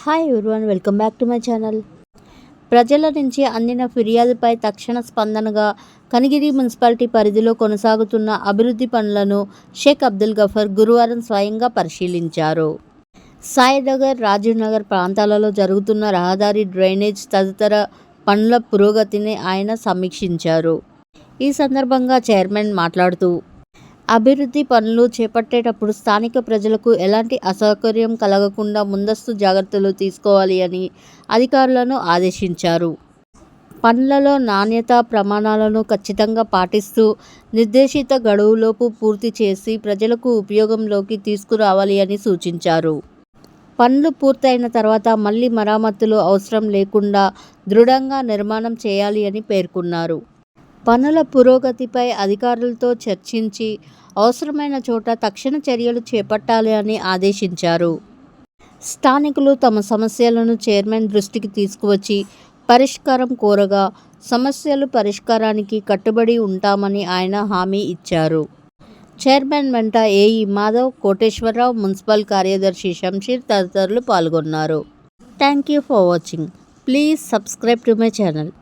Hi everyone, welcome back to my channel. ప్రజల నుంచి అందిన ఫిర్యాదుపై తక్షణ స్పందనగా కనిగిరి మున్సిపాలిటీ పరిధిలో కొనసాగుతున్న అభివృద్ధి పనులను షేక్ అబ్దుల్ గఫర్ గురువారం స్వయంగా పరిశీలించారు. సాయినగర్, రాజీవ్ నగర్ ప్రాంతాలలో జరుగుతున్న రహదారి, డ్రైనేజ్ తదితర పనుల పురోగతిని ఆయన సమీక్షించారు. ఈ సందర్భంగా చైర్మన్ మాట్లాడుతూ, అభివృద్ధి పనులు చేపట్టేటప్పుడు స్థానిక ప్రజలకు ఎలాంటి అసౌకర్యం కలగకుండా ముందస్తు జాగ్రత్తలు తీసుకోవాలి అని అధికారులను ఆదేశించారు. పనులలో నాణ్యతా ప్రమాణాలను ఖచ్చితంగా పాటిస్తూ నిర్దేశిత గడువులోపు పూర్తి చేసి ప్రజలకు ఉపయోగంలోకి తీసుకురావాలి అని సూచించారు. పనులు పూర్తయిన తర్వాత మళ్లీ మరమ్మతులు అవసరం లేకుండా దృఢంగా నిర్మాణం చేయాలి అని పేర్కొన్నారు. పనుల పురోగతిపై అధికారులతో చర్చించి అవసరమైన చోట తక్షణ చర్యలు చేపట్టాలి అని ఆదేశించారు. స్థానికులు తమ సమస్యలను చైర్మన్ దృష్టికి తీసుకువచ్చి పరిష్కారం కోరగా సమస్యలు పరిష్కారానికి కట్టుబడి ఉంటామని ఆయన హామీ ఇచ్చారు. చైర్మన్ వెంట ఏఈ మాధవ్, కోటేశ్వరరావు, మున్సిపల్ కార్యదర్శి షంషీర్ తదితరులు పాల్గొన్నారు. Thank you for watching. Please subscribe to my channel.